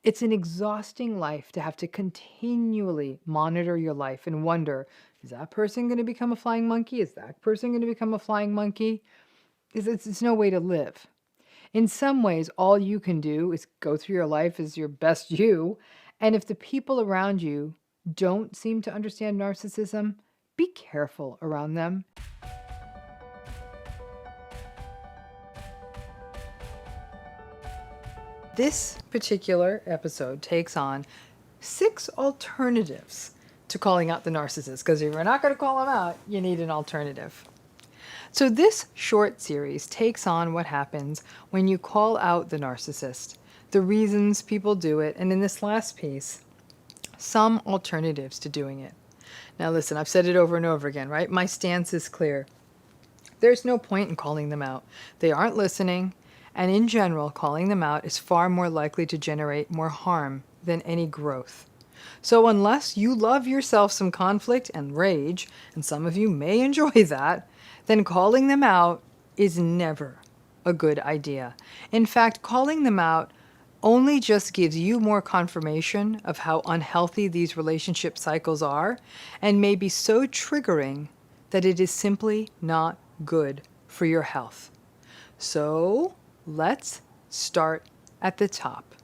It's an exhausting life to have to continually monitor your life and wonder, is that person going to become a flying monkey? Is that person going to become a flying monkey? It's no way to live. In some ways, all you can do is go through your life as your best you. And if the people around you don't seem to understand narcissism, be careful around them. This particular episode takes on 6 alternatives to calling out the narcissist, because if you're not going to call them out, you need an alternative. So this short series takes on what happens when you call out the narcissist, the reasons people do it, and in this last piece, some alternatives to doing it. Now listen, I've said it over and over again, right? My stance is clear. There's no point in calling them out. They aren't listening, and in general, calling them out is far more likely to generate more harm than any growth. So unless you love yourself some conflict and rage, and some of you may enjoy that, then calling them out is never a good idea. In fact, calling them out only just gives you more confirmation of how unhealthy these relationship cycles are, and may be so triggering that it is simply not good for your health. So let's start at the top.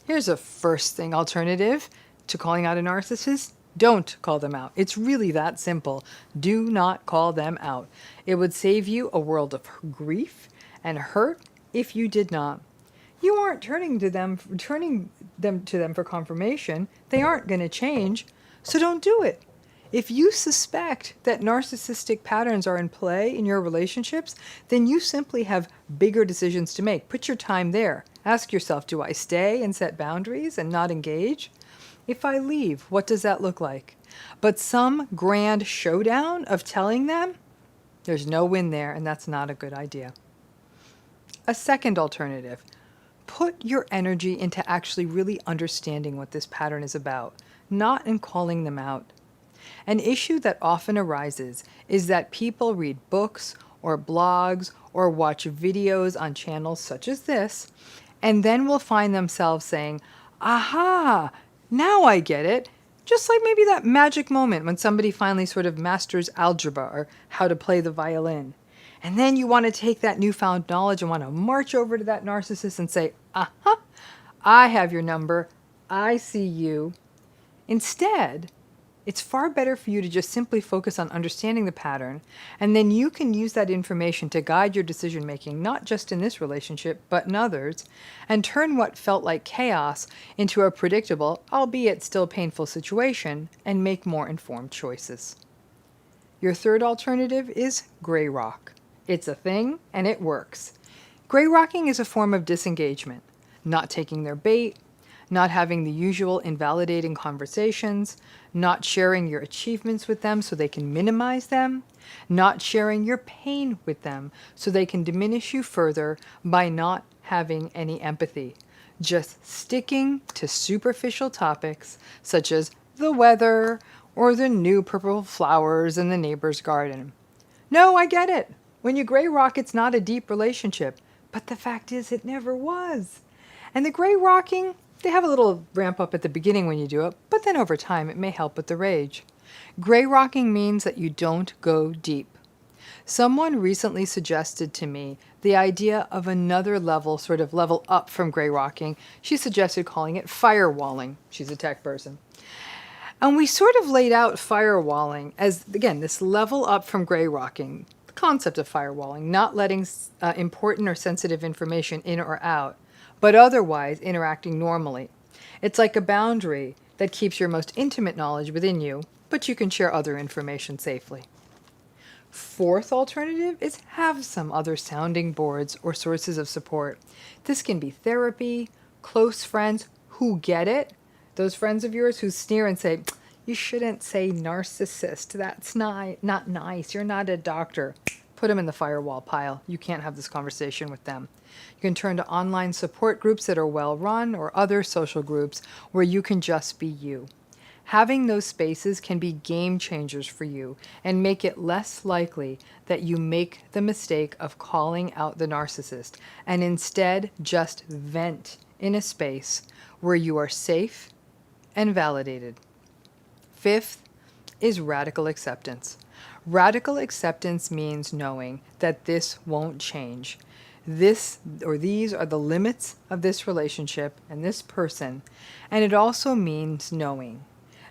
Here's a first thing alternative to calling out a narcissist. Don't call them out. It's really that simple. Do not call them out. It would save you a world of grief and hurt if you did not. You aren't turning them to them for confirmation. They aren't going to change, so don't do it. If you suspect that narcissistic patterns are in play in your relationships, then you simply have bigger decisions to make. Put your time there. Ask yourself, do I stay and set boundaries and not engage? If I leave, what does that look like? But some grand showdown of telling them, there's no win there, and that's not a good idea. A second alternative, put your energy into actually really understanding what this pattern is about, not in calling them out. An issue that often arises is that people read books or blogs or watch videos on channels such as this, and then will find themselves saying, aha, now I get it. Just like maybe that magic moment when somebody finally sort of masters algebra or how to play the violin. And then you want to take that newfound knowledge and want to march over to that narcissist and say, aha, I have your number. I see you. Instead, it's far better for you to just simply focus on understanding the pattern, and then you can use that information to guide your decision making, not just in this relationship, but in others, and turn what felt like chaos into a predictable, albeit still painful situation, and make more informed choices. Your third alternative is gray rock. It's a thing, and it works. Gray rocking is a form of disengagement, not taking their bait, not having the usual invalidating conversations, not sharing your achievements with them so they can minimize them, not sharing your pain with them so they can diminish you further by not having any empathy, just sticking to superficial topics such as the weather or the new purple flowers in the neighbor's garden. No, I get it. When you gray rock, it's not a deep relationship, but the fact is it never was. And the gray rocking, they have a little ramp up at the beginning when you do it, but then over time it may help with the rage. Gray rocking means that you don't go deep. Someone recently suggested to me the idea of another level, sort of level up from gray rocking. She suggested calling it firewalling. She's a tech person. And we sort of laid out firewalling as, again, this level up from gray rocking, the concept of firewalling, not letting important or sensitive information in or out, but otherwise interacting normally. It's like a boundary that keeps your most intimate knowledge within you, but you can share other information safely. Fourth alternative is have some other sounding boards or sources of support. This can be therapy, close friends who get it, those friends of yours who sneer and say, you shouldn't say narcissist, that's not nice, you're not a doctor. Put them in the firewall pile. You can't have this conversation with them. You can turn to online support groups that are well run or other social groups where you can just be you. Having those spaces can be game changers for you and make it less likely that you make the mistake of calling out the narcissist and instead just vent in a space where you are safe and validated. Fifth is radical acceptance. Radical acceptance means knowing that this won't change. This or these are the limits of this relationship and this person, and it also means knowing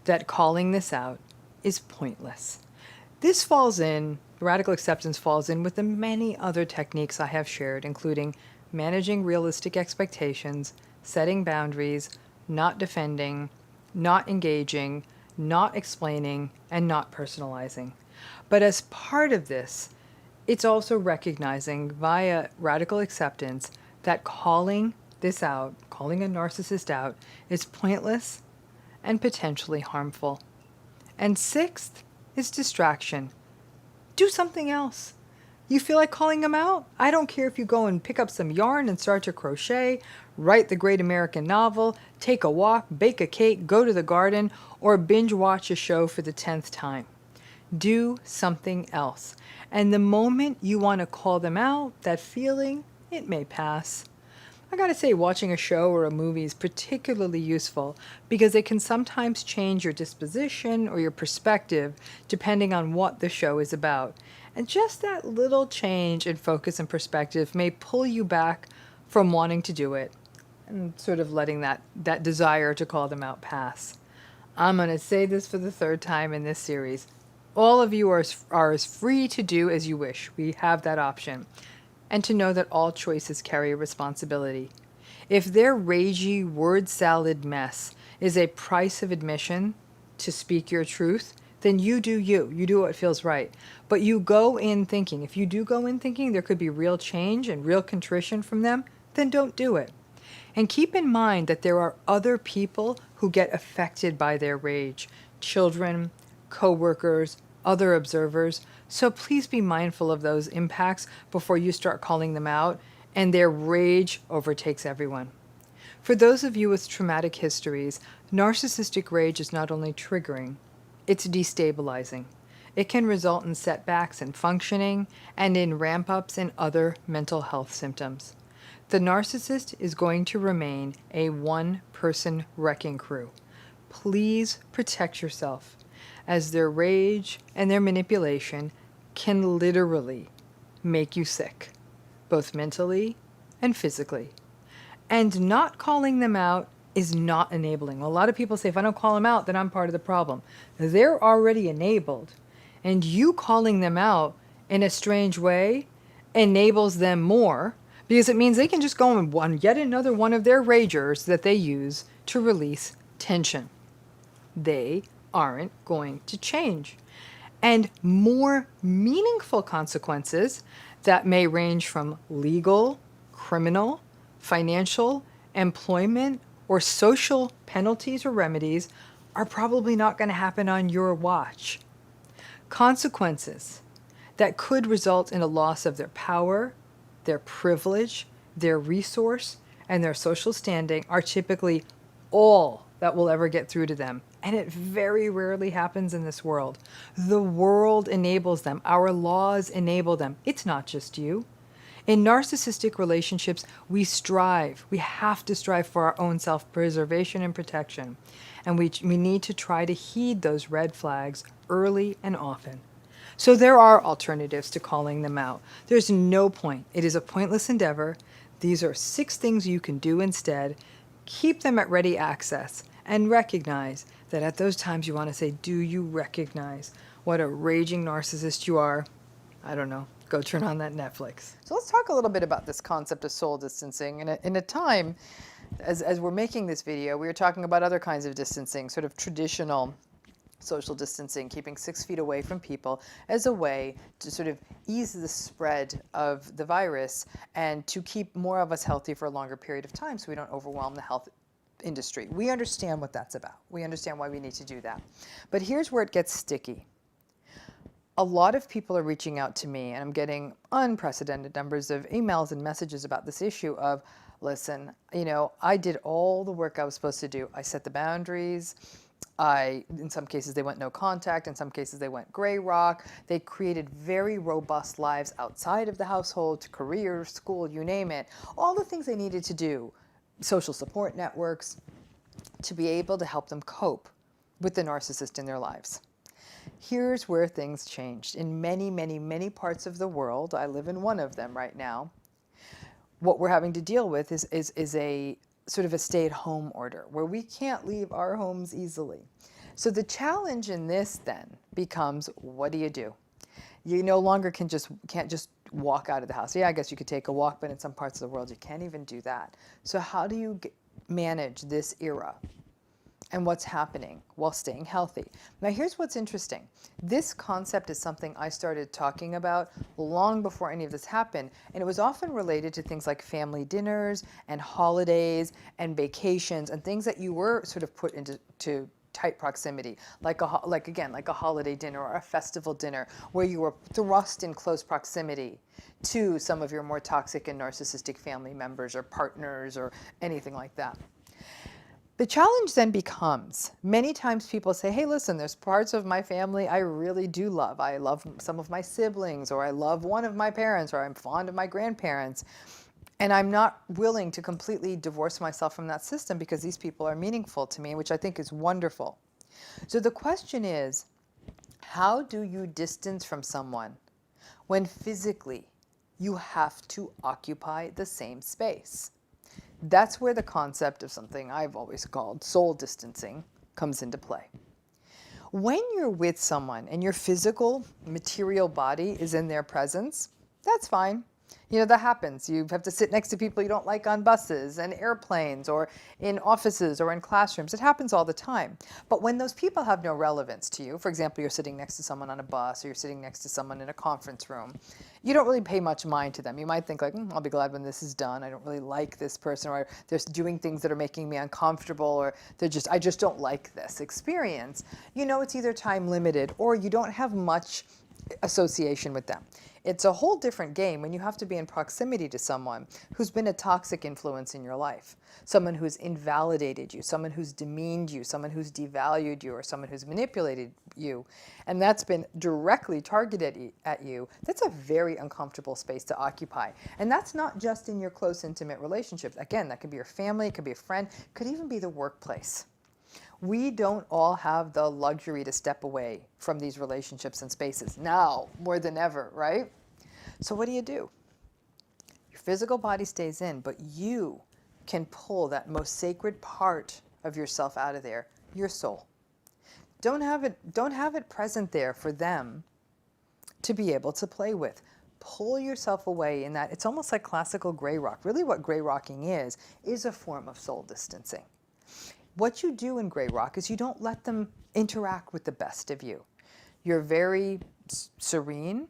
that calling this out is pointless. This falls in, radical acceptance falls in with the many other techniques I have shared, including managing realistic expectations, setting boundaries, not defending, not engaging, not explaining, and not personalizing. But as part of this, it's also recognizing via radical acceptance that calling this out, calling a narcissist out, is pointless and potentially harmful. And sixth is distraction. Do something else. You feel like calling them out? I don't care if you go and pick up some yarn and start to crochet, write the great American novel, take a walk, bake a cake, go to the garden, or binge watch a show for the 10th time. Do something else. And the moment you want to call them out, that feeling, it may pass. I gotta say, watching a show or a movie is particularly useful because it can sometimes change your disposition or your perspective depending on what the show is about. And just that little change in focus and perspective may pull you back from wanting to do it and sort of letting that desire to call them out pass. I'm going to say this for the third time in this series. All of you are as free to do as you wish. We have that option. And to know that all choices carry a responsibility. If their ragey word salad mess is a price of admission to speak your truth, then you do you. You do what feels right. But you go in thinking, if you do go in thinking there could be real change and real contrition from them, then don't do it. And keep in mind that there are other people who get affected by their rage. Children, co-workers, other observers. So please be mindful of those impacts before you start calling them out and their rage overtakes everyone. For those of you with traumatic histories, narcissistic rage is not only triggering, it's destabilizing. It can result in setbacks in functioning and in ramp-ups in other mental health symptoms. The narcissist is going to remain a one-person wrecking crew. Please protect yourself, as their rage and their manipulation can literally make you sick, both mentally and physically. And not calling them out is not enabling. A lot of people say, if I don't call them out, then I'm part of the problem. They're already enabled. And you calling them out in a strange way enables them more, because it means they can just go on yet another one of their ragers that they use to release tension. They aren't going to change. And more meaningful consequences that may range from legal, criminal, financial, employment, or social penalties or remedies are probably not going to happen on your watch. Consequences that could result in a loss of their power, their privilege, their resource, and their social standing are typically all that will ever get through to them. And it very rarely happens in this world. The world enables them. Our laws enable them. It's not just you. In narcissistic relationships, we strive. We have to strive for our own self-preservation and protection. And we need to try to heed those red flags early and often. So there are alternatives to calling them out. There's no point. It is a pointless endeavor. These are 6 things you can do instead. Keep them at ready access and recognize that at those times you want to say, do you recognize what a raging narcissist you are? I don't know. Go turn on that Netflix. So let's talk a little bit about this concept of soul distancing. In a time, as we're making this video, we were talking about other kinds of distancing, sort of traditional social distancing, keeping 6 feet away from people as a way to sort of ease the spread of the virus and to keep more of us healthy for a longer period of time so we don't overwhelm the health industry. We understand what that's about. We understand why we need to do that. But here's where it gets sticky. A lot of people are reaching out to me, and I'm getting unprecedented numbers of emails and messages about this issue of, listen, you know, I did all the work I was supposed to do. I set the boundaries. In some cases, they went no contact. In some cases, they went gray rock. They created very robust lives outside of the household, career, school, you name it. All the things they needed to do social support networks, to be able to help them cope with the narcissist in their lives. Here's where things changed. In many, many, many parts of the world, I live in one of them right now, what we're having to deal with is a sort of a stay-at-home order where we can't leave our homes easily. So the challenge in this then becomes, what do? You no longer can't just walk out of the house. Yeah, I guess you could take a walk, but in some parts of the world you can't even do that. So how do you manage this era and what's happening while staying healthy? Now here's what's interesting. This concept is something I started talking about long before any of this happened, and it was often related to things like family dinners and holidays and vacations and things that you were sort of put into tight proximity, like a holiday dinner or a festival dinner where you were thrust in close proximity to some of your more toxic and narcissistic family members or partners or anything like that. The challenge then becomes, many times people say, hey, listen, there's parts of my family I really do love. I love some of my siblings, or I love one of my parents, or I'm fond of my grandparents. And I'm not willing to completely divorce myself from that system because these people are meaningful to me, which I think is wonderful. So the question is, how do you distance from someone when physically you have to occupy the same space? That's where the concept of something I've always called soul distancing comes into play. When you're with someone and your physical, material body is in their presence, that's fine. You know, that happens. You have to sit next to people you don't like on buses and airplanes or in offices or in classrooms. It happens all the time. But when those people have no relevance to you, for example, you're sitting next to someone on a bus or you're sitting next to someone in a conference room, you don't really pay much mind to them. You might think like, I'll be glad when this is done. I don't really like this person, or they're doing things that are making me uncomfortable, or I just don't like this experience. You know, it's either time limited or you don't have much association with them. It's a whole different game when you have to be in proximity to someone who's been a toxic influence in your life, someone who's invalidated you, someone who's demeaned you, someone who's devalued you, or someone who's manipulated you, and that's been directly targeted at you. That's a very uncomfortable space to occupy. And that's not just in your close, intimate relationships. Again, that could be your family, it could be a friend, it could even be the workplace. We don't all have the luxury to step away from these relationships and spaces now more than ever, right? So what do? Your physical body stays in, but you can pull that most sacred part of yourself out of there, your soul. Don't have it present there for them to be able to play with. Pull yourself away in that. It's almost like classical gray rock. Really what gray rocking is a form of soul distancing. What you do in gray rock is you don't let them interact with the best of you. You're very serene,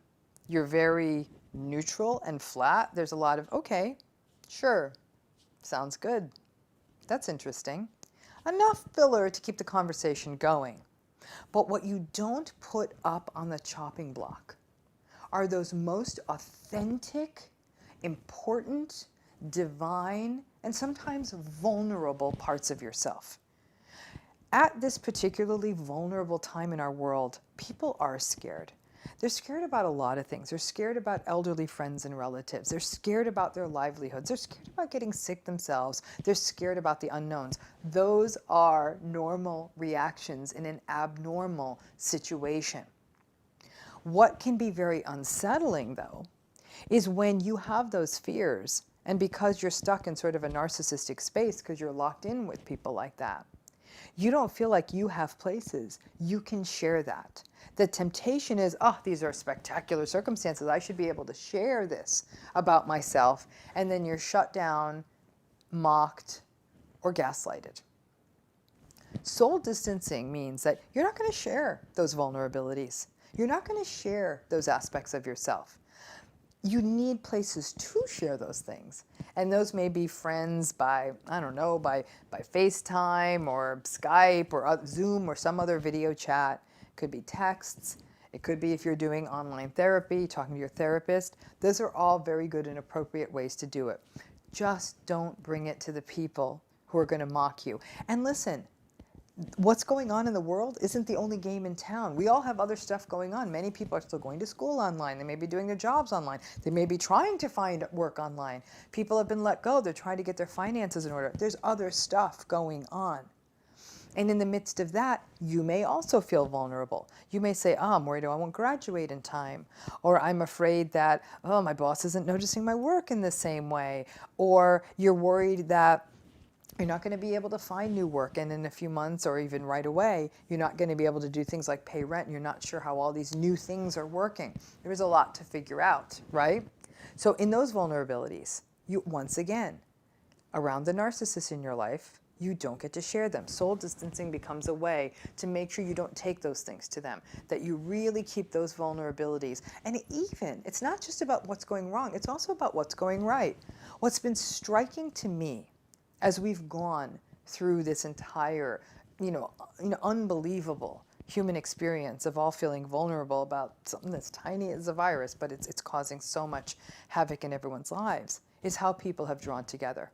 you're very neutral and flat. There's a lot of, okay, sure, sounds good, that's interesting. Enough filler to keep the conversation going. But what you don't put up on the chopping block are those most authentic, important, divine, and sometimes vulnerable parts of yourself. At this particularly vulnerable time in our world, people are scared. They're scared about a lot of things. They're scared about elderly friends and relatives. They're scared about their livelihoods. They're scared about getting sick themselves. They're scared about the unknowns. Those are normal reactions in an abnormal situation. What can be very unsettling, though, is when you have those fears, and because you're stuck in sort of a narcissistic space because you're locked in with people like that, you don't feel like you have places you can share that. The temptation is, oh, these are spectacular circumstances. I should be able to share this about myself. And then you're shut down, mocked, or gaslighted. Soul distancing means that you're not going to share those vulnerabilities. You're not going to share those aspects of yourself. You need places to share those things. And those may be friends by, I don't know, by FaceTime or Skype or Zoom or some other video chat. It could be texts. It could be if you're doing online therapy, talking to your therapist. Those are all very good and appropriate ways to do it. Just don't bring it to the people who are going to mock you. And listen, what's going on in the world isn't the only game in town. We all have other stuff going on. Many people are still going to school online. They may be doing their jobs online. They may be trying to find work online. People have been let go. They're trying to get their finances in order. There's other stuff going on. And in the midst of that, you may also feel vulnerable. You may say, oh, I'm worried I won't graduate in time. Or I'm afraid that, oh, my boss isn't noticing my work in the same way. Or you're worried that you're not going to be able to find new work, and in a few months or even right away, you're not going to be able to do things like pay rent. You're not sure how all these new things are working. There is a lot to figure out, right? So in those vulnerabilities, you once again, around the narcissist in your life, you don't get to share them. Soul distancing becomes a way to make sure you don't take those things to them, that you really keep those vulnerabilities. And it's not just about what's going wrong, it's also about what's going right. What's been striking to me as we've gone through this entire, unbelievable human experience of all feeling vulnerable about something that's tiny as a virus, but it's causing so much havoc in everyone's lives, is how people have drawn together.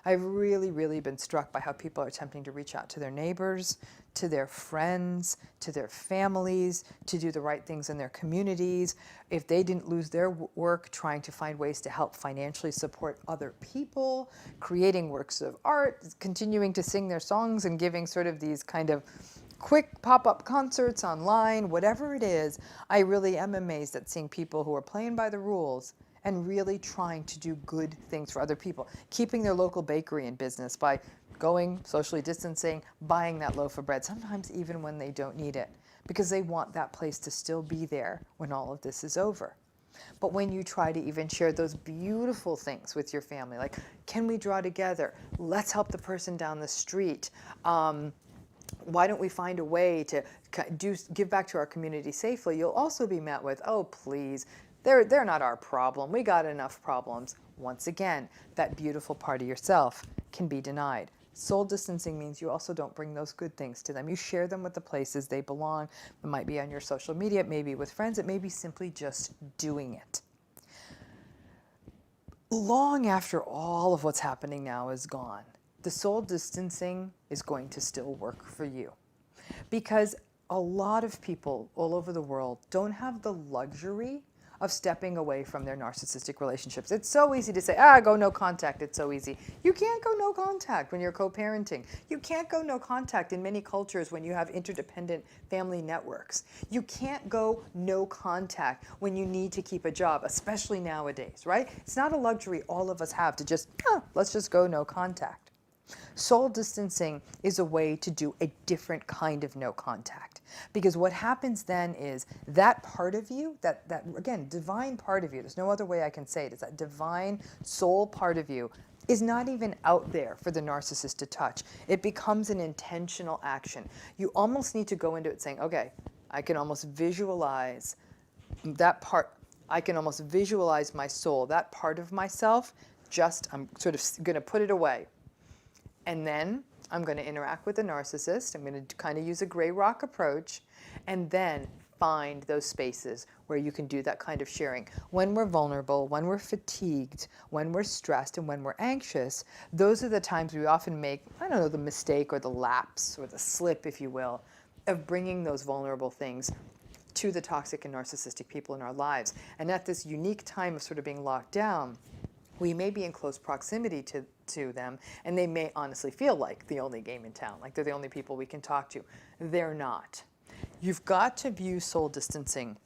I've really, really been struck by how people are attempting to reach out to their neighbors, to their friends, to their families, to do the right things in their communities. If they didn't lose their work, trying to find ways to help financially support other people, creating works of art, continuing to sing their songs and giving sort of these kind of quick pop-up concerts online, whatever it is. I really am amazed at seeing people who are playing by the rules and really trying to do good things for other people, keeping their local bakery in business by going, socially distancing, buying that loaf of bread, sometimes even when they don't need it, because they want that place to still be there when all of this is over. But when you try to even share those beautiful things with your family, like, can we draw together? Let's help the person down the street. Why don't we find a way to give back to our community safely? You'll also be met with, oh, please, they're not our problem. We got enough problems. Once again, that beautiful part of yourself can be denied. Soul distancing means you also don't bring those good things to them. You share them with the places they belong. It might be on your social media, it may be with friends, it may be simply just doing it. Long after all of what's happening now is gone, the soul distancing is going to still work for you, because a lot of people all over the world don't have the luxury of stepping away from their narcissistic relationships. It's so easy to say, go no contact, it's so easy. You can't go no contact when you're co-parenting. You can't go no contact in many cultures when you have interdependent family networks. You can't go no contact when you need to keep a job, especially nowadays, right? It's not a luxury all of us have to just, let's just go no contact. Soul distancing is a way to do a different kind of no contact. Because what happens then is that part of you, that again, divine part of you, there's no other way I can say it, is that divine soul part of you is not even out there for the narcissist to touch. It becomes an intentional action. You almost need to go into it saying, okay, I can almost visualize that part. I can almost visualize my soul, that part of myself, I'm sort of going to put it away. And then I'm going to interact with the narcissist. I'm going to kind of use a gray rock approach, and then find those spaces where you can do that kind of sharing. When we're vulnerable, when we're fatigued, when we're stressed, and when we're anxious, those are the times we often make, the mistake or the lapse or the slip, if you will, of bringing those vulnerable things to the toxic and narcissistic people in our lives. And at this unique time of sort of being locked down, we may be in close proximity to them, and they may honestly feel like the only game in town, like they're the only people we can talk to. They're not. You've got to view soul distancing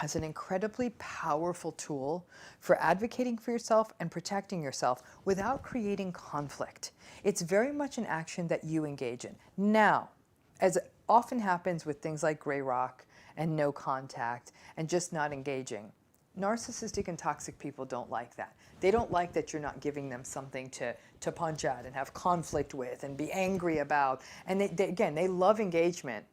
as an incredibly powerful tool for advocating for yourself and protecting yourself without creating conflict. It's very much an action that you engage in. Now, as often happens with things like gray rock and no contact and just not engaging, narcissistic and toxic people don't like that. They don't like that you're not giving them something to punch at and have conflict with and be angry about. And they love engagement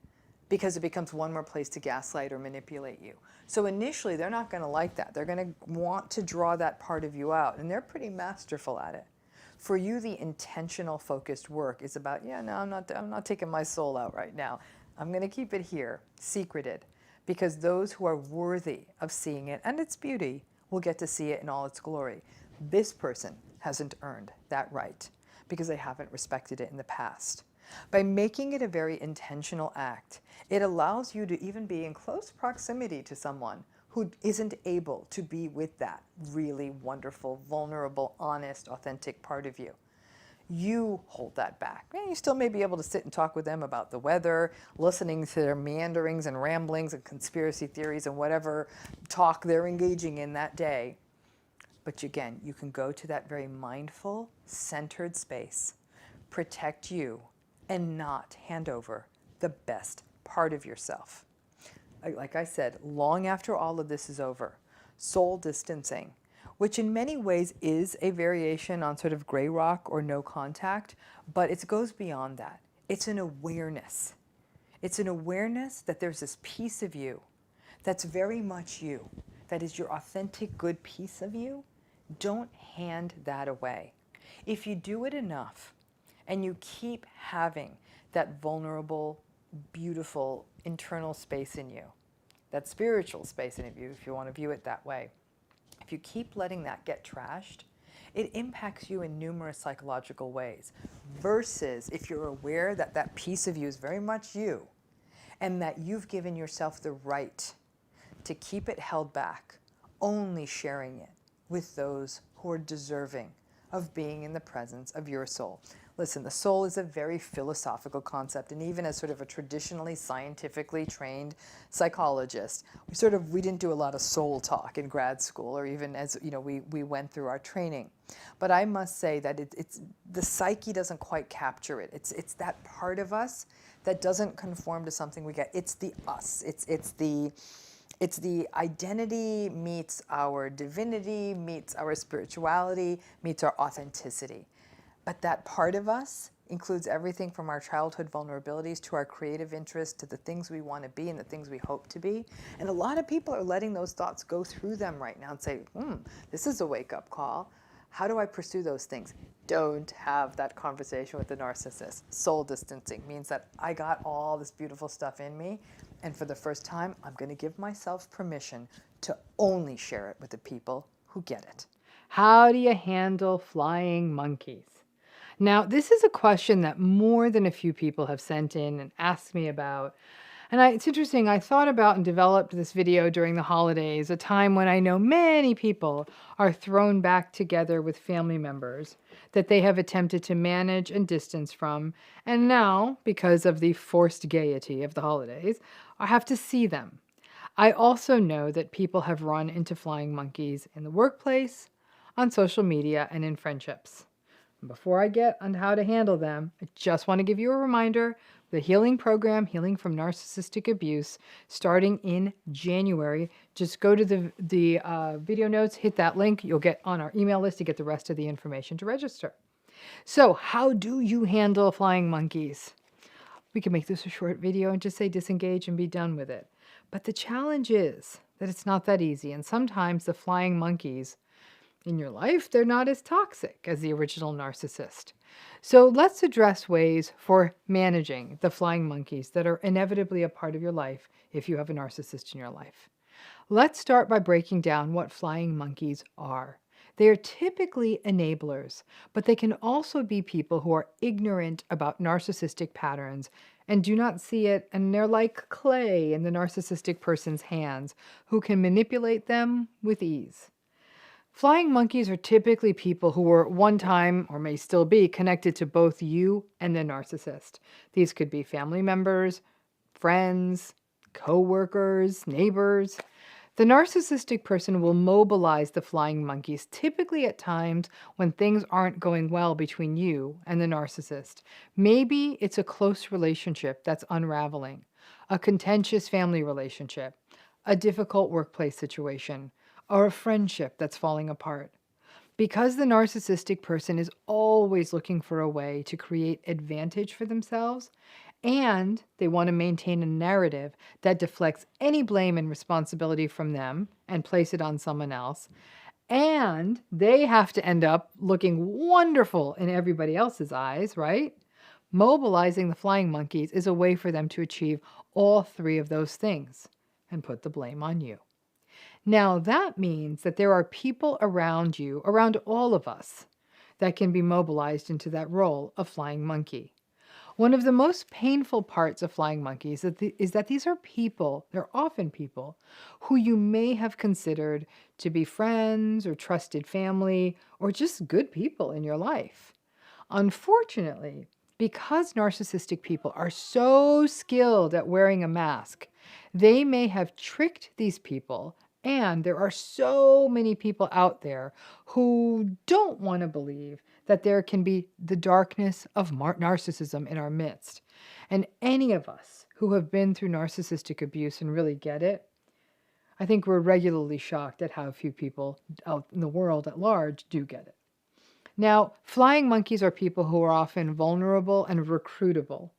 because it becomes one more place to gaslight or manipulate you. So initially, they're not going to like that. They're going to want to draw that part of you out, and they're pretty masterful at it. For you, the intentional, focused work is about, I'm not taking my soul out right now. I'm going to keep it here, secreted, because those who are worthy of seeing it and its beauty will get to see it in all its glory. This person hasn't earned that right because they haven't respected it in the past. By making it a very intentional act, it allows you to even be in close proximity to someone who isn't able to be with that really wonderful, vulnerable, honest, authentic part of you. You hold that back. And you still may be able to sit and talk with them about the weather, listening to their meanderings and ramblings and conspiracy theories and whatever talk they're engaging in that day. But again, you can go to that very mindful, centered space, protect you, and not hand over the best part of yourself. Like I said, long after all of this is over, soul distancing, which in many ways is a variation on sort of gray rock or no contact, but it goes beyond that. It's an awareness. It's an awareness that there's this piece of you that's very much you, that is your authentic good piece of you. Don't hand that away. If you do it enough and you keep having that vulnerable, beautiful internal space in you, that spiritual space in you, if you want to view it that way, if you keep letting that get trashed, it impacts you in numerous psychological ways. Versus if you're aware that that piece of you is very much you, and that you've given yourself the right to keep it held back, only sharing it with those who are deserving of being in the presence of your soul. Listen, the soul is a very philosophical concept, and even as sort of a traditionally scientifically trained psychologist, we didn't do a lot of soul talk in grad school, or even as we went through our training. But I must say that it's the psyche doesn't quite capture it. It's that part of us that doesn't conform to something we get. It's the us. It's the identity meets our divinity, meets our spirituality, meets our authenticity. But that part of us includes everything from our childhood vulnerabilities to our creative interests to the things we want to be and the things we hope to be. And a lot of people are letting those thoughts go through them right now and say, this is a wake-up call. How do I pursue those things? Don't have that conversation with the narcissist. Soul distancing means that I got all this beautiful stuff in me, and for the first time, I'm going to give myself permission to only share it with the people who get it. How do you handle flying monkeys? Now, this is a question that more than a few people have sent in and asked me about. And it's interesting, I thought about and developed this video during the holidays, a time when I know many people are thrown back together with family members that they have attempted to manage and distance from, and now, because of the forced gaiety of the holidays, I have to see them. I also know that people have run into flying monkeys in the workplace, on social media, and in friendships. Before I get on how to handle them, I just want to give you a reminder, the healing program, Healing from Narcissistic Abuse, starting in January. Just go to the video notes, hit that link. You'll get on our email list to get the rest of the information to register. So how do you handle flying monkeys? We can make this a short video and just say disengage and be done with it. But the challenge is that it's not that easy. And sometimes the flying monkeys in your life, they're not as toxic as the original narcissist. So let's address ways for managing the flying monkeys that are inevitably a part of your life if you have a narcissist in your life. Let's start by breaking down what flying monkeys are. They are typically enablers, but they can also be people who are ignorant about narcissistic patterns and do not see it, and they're like clay in the narcissistic person's hands who can manipulate them with ease. Flying monkeys are typically people who were at one time, or may still be, connected to both you and the narcissist. These could be family members, friends, co-workers, neighbors. The narcissistic person will mobilize the flying monkeys, typically at times when things aren't going well between you and the narcissist. Maybe it's a close relationship that's unraveling, a contentious family relationship, a difficult workplace situation, or a friendship that's falling apart. Because the narcissistic person is always looking for a way to create advantage for themselves, and they want to maintain a narrative that deflects any blame and responsibility from them and place it on someone else, and they have to end up looking wonderful in everybody else's eyes, right? Mobilizing the flying monkeys is a way for them to achieve all three of those things and put the blame on you. Now, that means that there are people around you, around all of us, that can be mobilized into that role of flying monkey. One of the most painful parts of flying monkeys is that these are people, they're often people, who you may have considered to be friends or trusted family or just good people in your life. Unfortunately, because narcissistic people are so skilled at wearing a mask, they may have tricked these people, and there are so many people out there who don't want to believe that there can be the darkness of narcissism in our midst. And any of us who have been through narcissistic abuse and really get it, I think we're regularly shocked at how few people out in the world at large do get it. Now, flying monkeys are people who are often vulnerable and recruitable,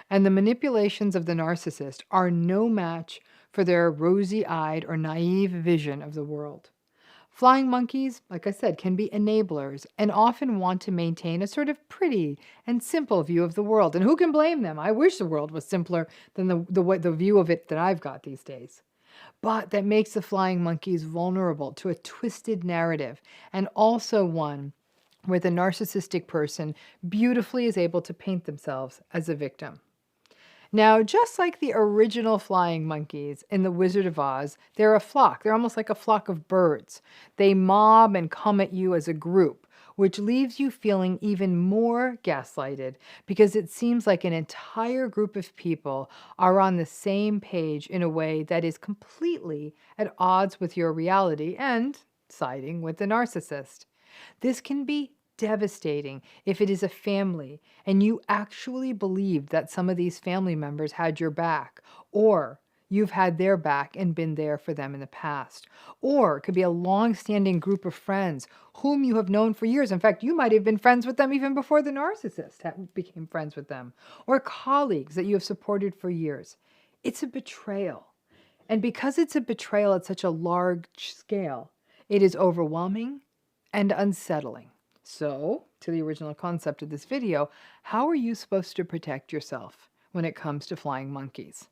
and the manipulations of the narcissist are no match for their rosy-eyed or naive vision of the world. Flying monkeys, like I said, can be enablers and often want to maintain a sort of pretty and simple view of the world. And who can blame them? I wish the world was simpler than the view of it that I've got these days. But that makes the flying monkeys vulnerable to a twisted narrative, and also one where the narcissistic person beautifully is able to paint themselves as a victim. Now, just like the original flying monkeys in The Wizard of Oz, they're a flock. They're almost like a flock of birds. They mob and come at you as a group, which leaves you feeling even more gaslighted because it seems like an entire group of people are on the same page in a way that is completely at odds with your reality and siding with the narcissist. This can be devastating if it is a family and you actually believe that some of these family members had your back, or you've had their back and been there for them in the past. Or it could be a long-standing group of friends whom you have known for years. In fact, you might have been friends with them even before the narcissist became friends with them. Or colleagues that you have supported for years. It's a betrayal. And because it's a betrayal at such a large scale, it is overwhelming and unsettling. So, to the original concept of this video, how are you supposed to protect yourself when it comes to flying monkeys?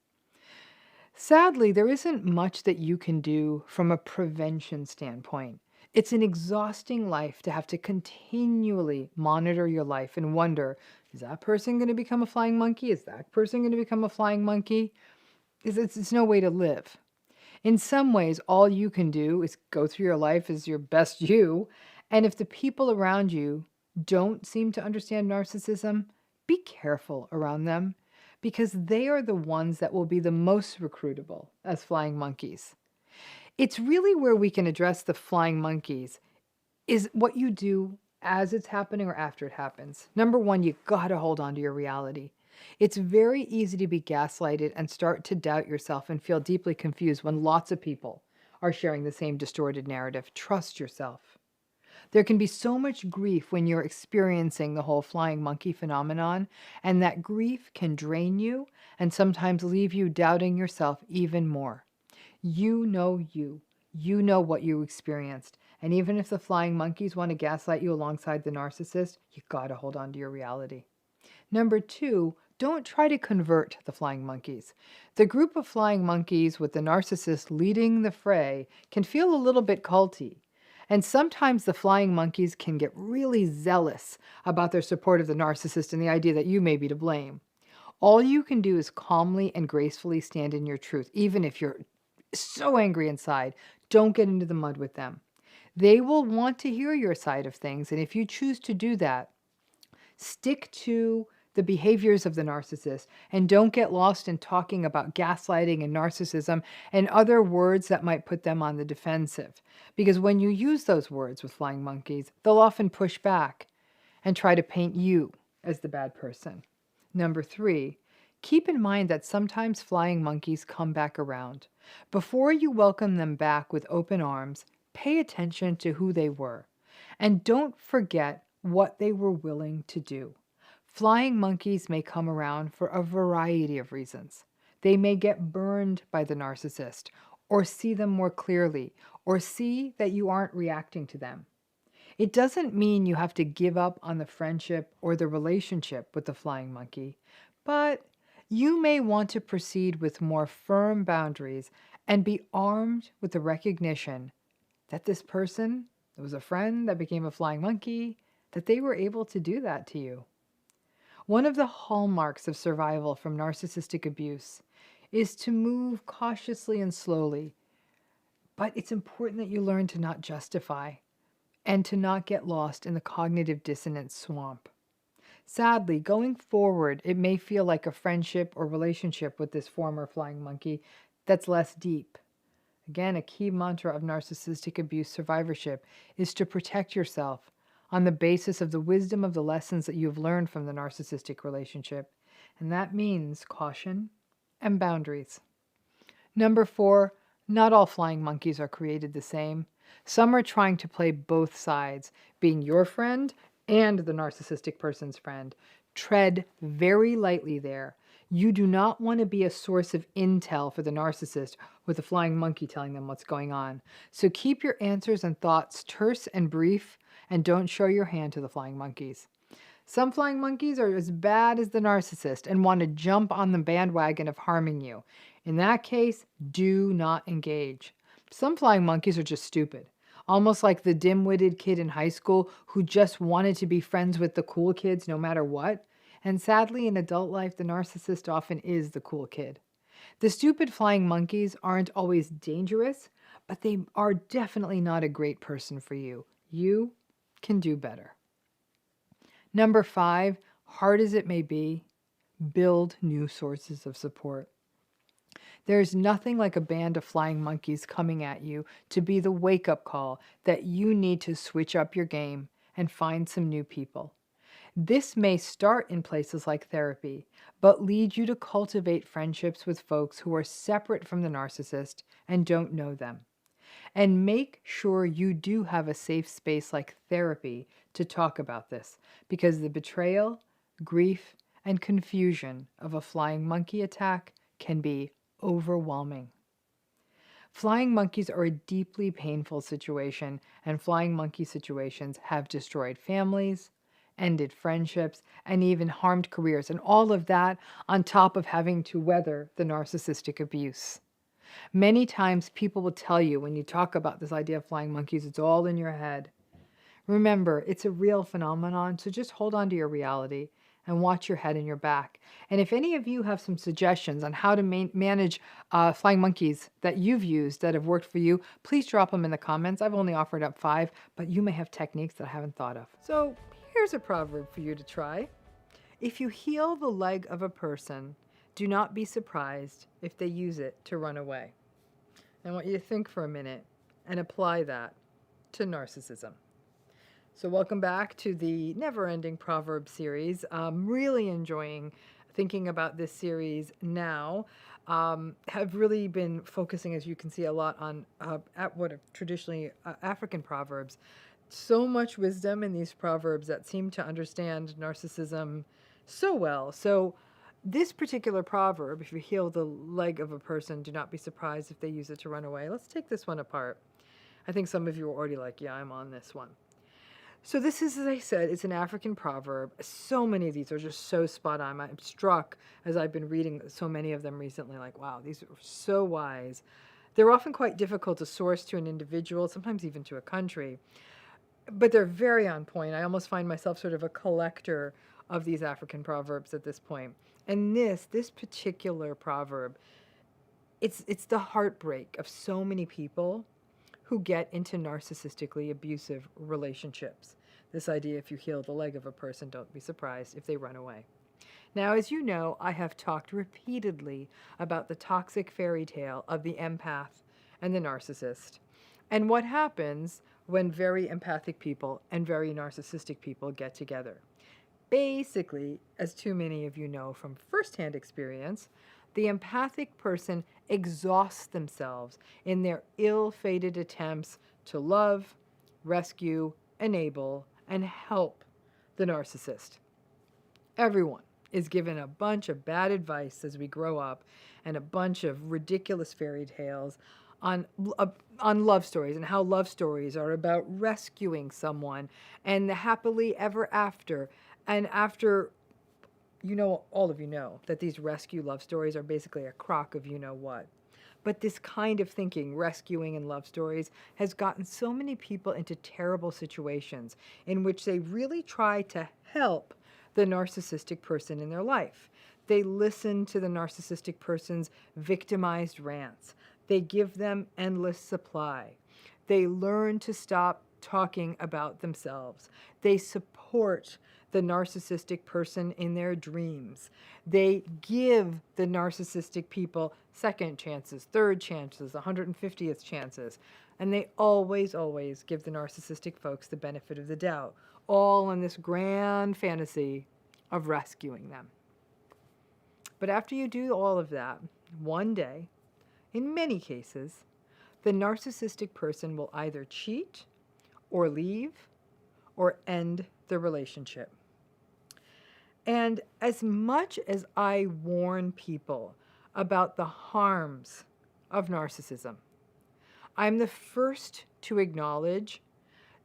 Sadly, there isn't much that you can do from a prevention standpoint. It's an exhausting life to have to continually monitor your life and wonder, is that person going to become a flying monkey? Is that person going to become a flying monkey? It's no way to live. In some ways, all you can do is go through your life as your best you. And if the people around you don't seem to understand narcissism, be careful around them because they are the ones that will be the most recruitable as flying monkeys. It's really where we can address the flying monkeys is what you do as it's happening or after it happens. Number one, you gotta hold on to your reality. It's very easy to be gaslighted and start to doubt yourself and feel deeply confused when lots of people are sharing the same distorted narrative. Trust yourself. There can be so much grief when you're experiencing the whole flying monkey phenomenon, and that grief can drain you and sometimes leave you doubting yourself even more. You know you. You know what you experienced. And even if the flying monkeys want to gaslight you alongside the narcissist, you gotta hold on to your reality. Number two, don't try to convert the flying monkeys. The group of flying monkeys with the narcissist leading the fray can feel a little bit culty. And sometimes the flying monkeys can get really zealous about their support of the narcissist and the idea that you may be to blame. All you can do is calmly and gracefully stand in your truth, even if you're so angry inside. Don't get into the mud with them. They will want to hear your side of things, and if you choose to do that, stick to the behaviors of the narcissist and don't get lost in talking about gaslighting and narcissism and other words that might put them on the defensive. Because when you use those words with flying monkeys, they'll often push back and try to paint you as the bad person. Number three, keep in mind that sometimes flying monkeys come back around. Before you welcome them back with open arms, pay attention to who they were. And don't forget what they were willing to do. Flying monkeys may come around for a variety of reasons. They may get burned by the narcissist, or see them more clearly, or see that you aren't reacting to them. It doesn't mean you have to give up on the friendship or the relationship with the flying monkey, but you may want to proceed with more firm boundaries and be armed with the recognition that this person that was a friend that became a flying monkey, that they were able to do that to you. One of the hallmarks of survival from narcissistic abuse is to move cautiously and slowly, but it's important that you learn to not justify and to not get lost in the cognitive dissonance swamp. Sadly, going forward, it may feel like a friendship or relationship with this former flying monkey that's less deep. Again, a key mantra of narcissistic abuse survivorship is to protect yourself on the basis of the wisdom of the lessons that you have learned from the narcissistic relationship. And that means caution and boundaries. Number 4, not all flying monkeys are created the same. Some are trying to play both sides, being your friend and the narcissistic person's friend. Tread very lightly there. You do not want to be a source of intel for the narcissist with a flying monkey telling them what's going on. So keep your answers and thoughts terse and brief, and don't show your hand to the flying monkeys. Some flying monkeys are as bad as the narcissist and want to jump on the bandwagon of harming you. In that case, do not engage. Some flying monkeys are just stupid, almost like the dim-witted kid in high school who just wanted to be friends with the cool kids no matter what. And sadly, in adult life, the narcissist often is the cool kid. The stupid flying monkeys aren't always dangerous, but they are definitely not a great person for you. You can do better. Number 5, hard as it may be, build new sources of support. There's nothing like a band of flying monkeys coming at you to be the wake-up call that you need to switch up your game and find some new people. This may start in places like therapy, but lead you to cultivate friendships with folks who are separate from the narcissist and don't know them. And make sure you do have a safe space like therapy to talk about this, because the betrayal, grief, and confusion of a flying monkey attack can be overwhelming. Flying monkeys are a deeply painful situation, and flying monkey situations have destroyed families, ended friendships, and even harmed careers, and all of that on top of having to weather the narcissistic abuse. Many times people will tell you when you talk about this idea of flying monkeys, it's all in your head. Remember, it's a real phenomenon, so just hold on to your reality and watch your head and your back. And if any of you have some suggestions on how to manage flying monkeys that you've used that have worked for you, please drop them in the comments. I've only offered up 5, but you may have techniques that I haven't thought of. So here's a proverb for you to try. If you heal the leg of a person, do not be surprised if they use it to run away. I want you to think for a minute and apply that to narcissism. So welcome back to the never-ending proverb series. I'm really enjoying thinking about this series now. Have really been focusing, as you can see, a lot on at what are traditionally African proverbs. So much wisdom in these proverbs that seem to understand narcissism so well. So this particular proverb, if you heal the leg of a person, do not be surprised if they use it to run away. Let's take this one apart. I think some of you are already like, yeah, I'm on this one. So this is, as I said, it's an African proverb. So many of these are just so spot on. I'm struck as I've been reading so many of them recently, like, wow, these are so wise. They're often quite difficult to source to an individual, sometimes even to a country, but they're very on point. I almost find myself sort of a collector of these African proverbs at this point. And this particular proverb, it's the heartbreak of so many people who get into narcissistically abusive relationships. This idea, if you heal the leg of a person, don't be surprised if they run away. Now, as you know, I have talked repeatedly about the toxic fairy tale of the empath and the narcissist, and what happens when very empathic people and very narcissistic people get together. Basically, as too many of you know from firsthand experience, the empathic person exhausts themselves in their ill-fated attempts to love, rescue, enable, and help the narcissist. Everyone is given a bunch of bad advice as we grow up and a bunch of ridiculous fairy tales on love stories and how love stories are about rescuing someone and the happily ever after. And after, you know, all of you know that these rescue love stories are basically a crock of you-know-what. But this kind of thinking, rescuing and love stories, has gotten so many people into terrible situations in which they really try to help the narcissistic person in their life. They listen to the narcissistic person's victimized rants. They give them endless supply. They learn to stop talking about themselves. They support the narcissistic person in their dreams. They give the narcissistic people second chances, third chances, 150th chances. And they always, always give the narcissistic folks the benefit of the doubt, all in this grand fantasy of rescuing them. But after you do all of that, one day, in many cases, the narcissistic person will either cheat or leave or end the relationship. And as much as I warn people about the harms of narcissism, I'm the first to acknowledge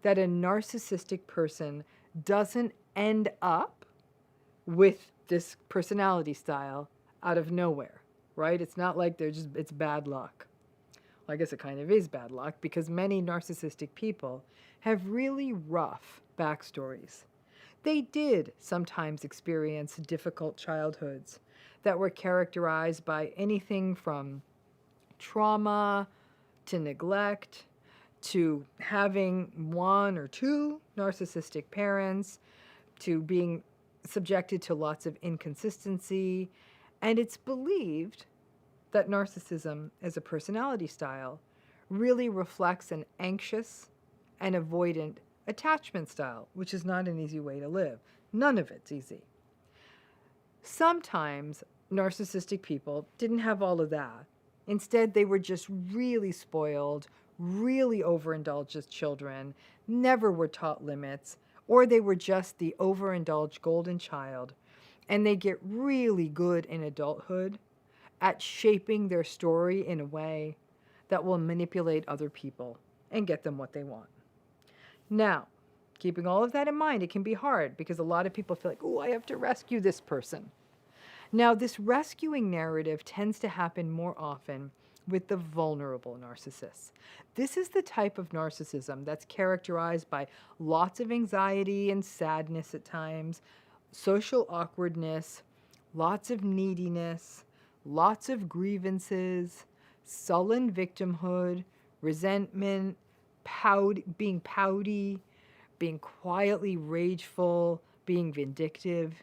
that a narcissistic person doesn't end up with this personality style out of nowhere, right? It's not like it's bad luck. Well, I guess it kind of is bad luck because many narcissistic people have really rough backstories. They did sometimes experience difficult childhoods that were characterized by anything from trauma to neglect to having one or two narcissistic parents to being subjected to lots of inconsistency. And it's believed that narcissism as a personality style really reflects an anxious and avoidant attachment style, which is not an easy way to live. None of it's easy. Sometimes narcissistic people didn't have all of that. Instead, they were just really spoiled, really overindulged as children, never were taught limits, or they were just the overindulged golden child, and they get really good in adulthood at shaping their story in a way that will manipulate other people and get them what they want. Now, keeping all of that in mind, it can be hard because a lot of people feel like, oh, I have to rescue this person. Now, this rescuing narrative tends to happen more often with the vulnerable narcissists. This is the type of narcissism that's characterized by lots of anxiety and sadness at times, social awkwardness, lots of neediness, lots of grievances, sullen victimhood, resentment, being pouty, being quietly rageful, being vindictive.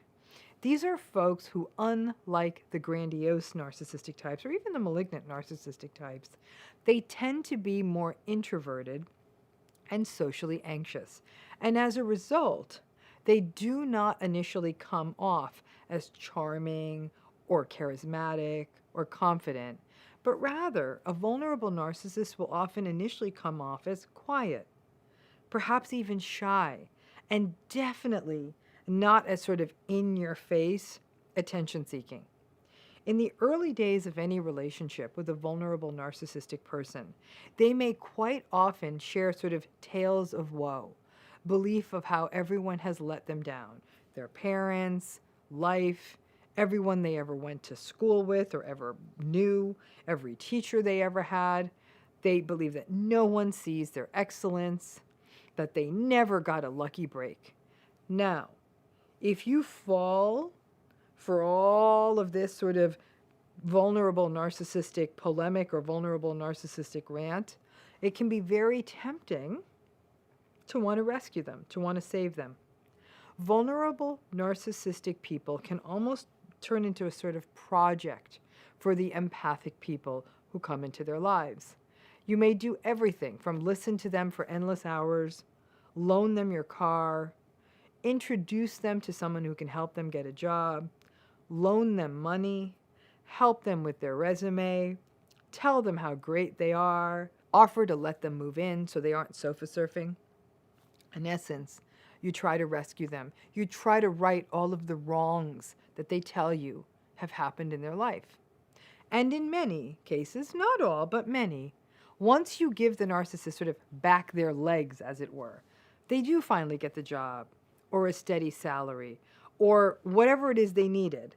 These are folks who, unlike the grandiose narcissistic types or even the malignant narcissistic types, they tend to be more introverted and socially anxious. And as a result, they do not initially come off as charming or charismatic or confident, but rather a vulnerable narcissist will often initially come off as quiet, perhaps even shy, and definitely not as sort of in-your-face attention-seeking. In the early days of any relationship with a vulnerable narcissistic person, they may quite often share sort of tales of woe, belief of how everyone has let them down, their parents, life, everyone they ever went to school with or ever knew, every teacher they ever had. They believe that no one sees their excellence, that they never got a lucky break. Now, if you fall for all of this sort of vulnerable narcissistic polemic or vulnerable narcissistic rant, it can be very tempting to want to rescue them, to want to save them. Vulnerable narcissistic people can almost turn into a sort of project for the empathic people who come into their lives. You may do everything from listen to them for endless hours, loan them your car, introduce them to someone who can help them get a job, loan them money, help them with their resume, tell them how great they are, offer to let them move in so they aren't sofa surfing. In essence, you try to rescue them. You try to right all of the wrongs that they tell you have happened in their life. And in many cases, not all, but many, once you give the narcissist sort of back their legs, as it were, they do finally get the job or a steady salary or whatever it is they needed.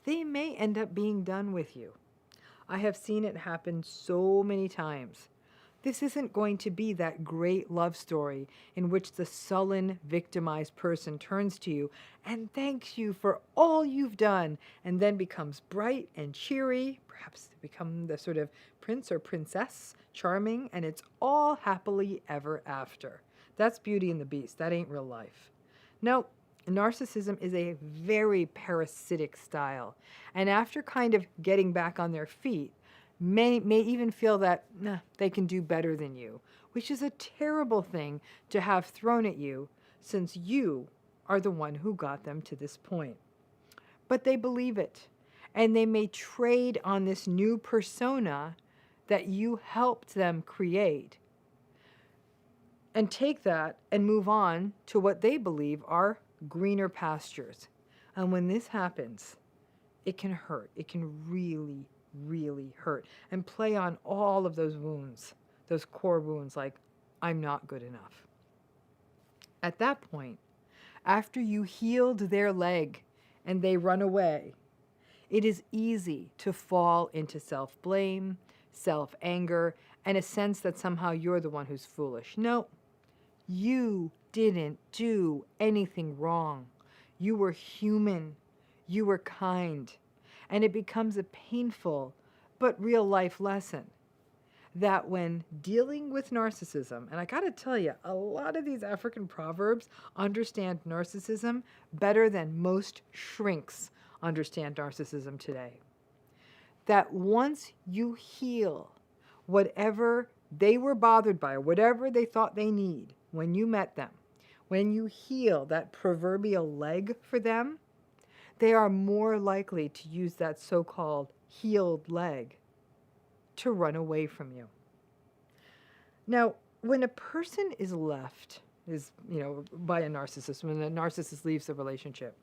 They may end up being done with you. I have seen it happen so many times. This isn't going to be that great love story in which the sullen, victimized person turns to you and thanks you for all you've done and then becomes bright and cheery, perhaps to become the sort of prince or princess, charming, and it's all happily ever after. That's Beauty and the Beast. That ain't real life. No, narcissism is a very parasitic style. And after kind of getting back on their feet, may even feel that they can do better than you, which is a terrible thing to have thrown at you since you are the one who got them to this point. But they believe it, and they may trade on this new persona that you helped them create and take that and move on to what they believe are greener pastures. And when this happens, it can hurt. It can really, really hurt and play on all of those wounds, those core wounds like, I'm not good enough. At that point, after you healed their leg and they run away, it is easy to fall into self-blame, self-anger, and a sense that somehow you're the one who's foolish. No, you didn't do anything wrong. You were human. You were kind. And it becomes a painful but real life lesson that when dealing with narcissism, and I gotta tell you, a lot of these African proverbs understand narcissism better than most shrinks understand narcissism today. That once you heal whatever they were bothered by, whatever they thought they need when you met them, when you heal that proverbial leg for them, they are more likely to use that so-called healed leg to run away from you. Now, when a person is left, by a narcissist, when a narcissist leaves the relationship,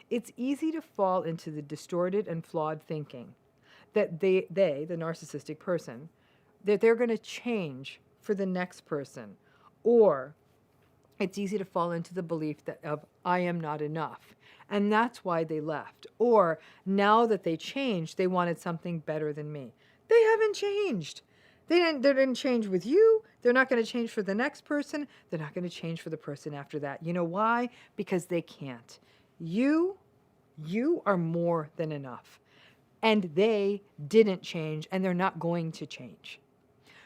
it's easy to fall into the distorted and flawed thinking that the narcissistic person, that they're going to change for the next person, or it's easy to fall into the belief that of I am not enough. And that's why they left. Or now that they changed, they wanted something better than me. They haven't changed. They didn't change with you. They're not going to change for the next person. They're not going to change for the person after that. You know why? Because they can't. You are more than enough. And they didn't change, and they're not going to change.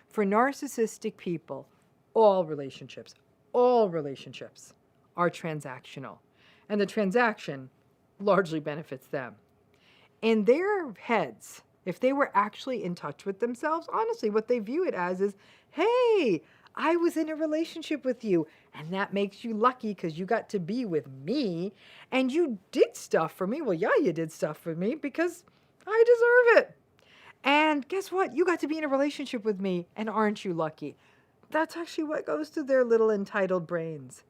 For narcissistic people, all relationships are transactional, and the transaction largely benefits them. In their heads, if they were actually in touch with themselves, honestly, what they view it as is, hey, I was in a relationship with you, and that makes you lucky because you got to be with me, and you did stuff for me. Well, yeah, you did stuff for me because I deserve it. And guess what? You got to be in a relationship with me, and aren't you lucky? That's actually what goes through their little entitled brains.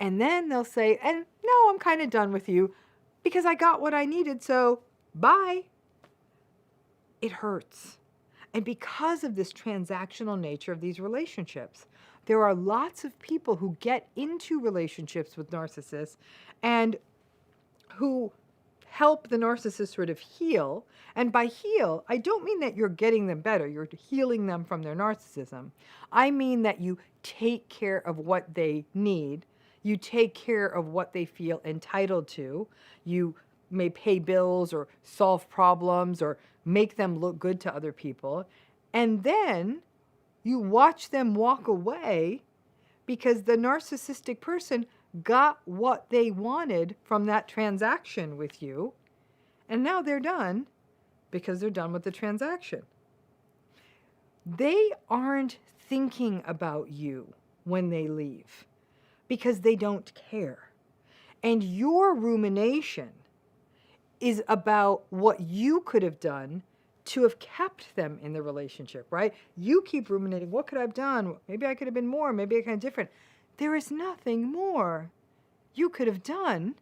And then they'll say, and no, I'm kind of done with you because I got what I needed, so bye. It hurts. And because of this transactional nature of these relationships, there are lots of people who get into relationships with narcissists and who help the narcissist sort of heal. And by heal, I don't mean that you're getting them better. You're healing them from their narcissism. I mean that you take care of what they need. You take care of what they feel entitled to. You may pay bills or solve problems or make them look good to other people. And then you watch them walk away because the narcissistic person got what they wanted from that transaction with you. And now they're done because they're done with the transaction. They aren't thinking about you when they leave because they don't care. And your rumination is about what you could have done to have kept them in the relationship, right? You keep ruminating, what could I have done? Maybe I could have been more, maybe I could have been different. There is nothing more you could have done.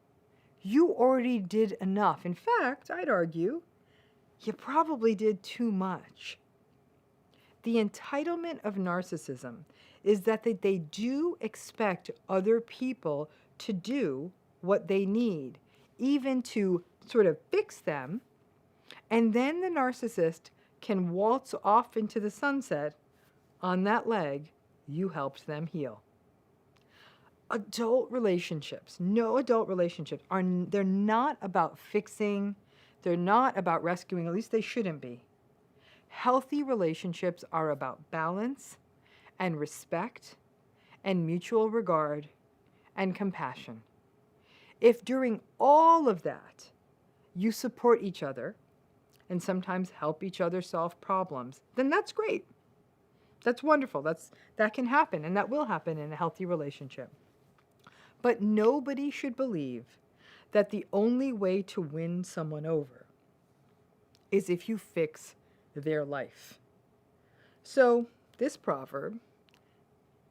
You already did enough. In fact, I'd argue, you probably did too much. The entitlement of narcissism is that they do expect other people to do what they need, even to sort of fix them, and then the narcissist can waltz off into the sunset on that leg you helped them heal. Adult relationships, no adult relationships they're not about fixing, they're not about rescuing, at least they shouldn't be. Healthy relationships are about balance and respect and mutual regard and compassion. If during all of that you support each other and sometimes help each other solve problems, then that's great. That's wonderful. That can happen, and that will happen in a healthy relationship. But nobody should believe that the only way to win someone over is if you fix their life. So, this proverb,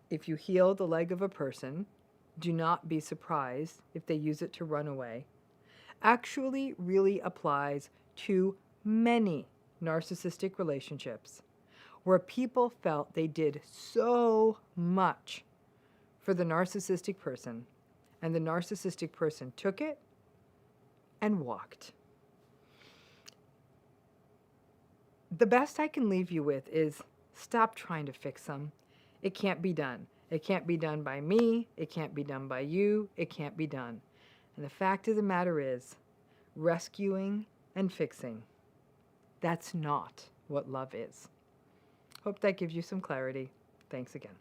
if you heal the leg of a person, do not be surprised if they use it to run away, actually really applies to many narcissistic relationships where people felt they did so much for the narcissistic person, and the narcissistic person took it and walked. The best I can leave you with is stop trying to fix them. It can't be done. It can't be done by me. It can't be done by you. It can't be done. And the fact of the matter is, rescuing and fixing, that's not what love is. Hope that gives you some clarity. Thanks again.